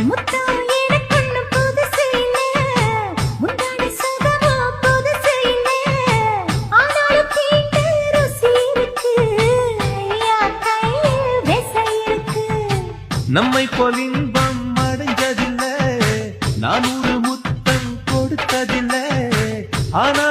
முத்தம் எனக்கொன்னு புதுசு இல்ல, முந்தானை சுகமோ புதுசு இல்ல. ஆனாலும் தீண்ட ருசி இருக்கு, ஐயா கையில் விசை இருக்கு. நம்மை போல் இன்பம் அடைஞ்சதில்லை, நான் ஒரு முத்தம் கொடுத்ததில்லை. ஆனா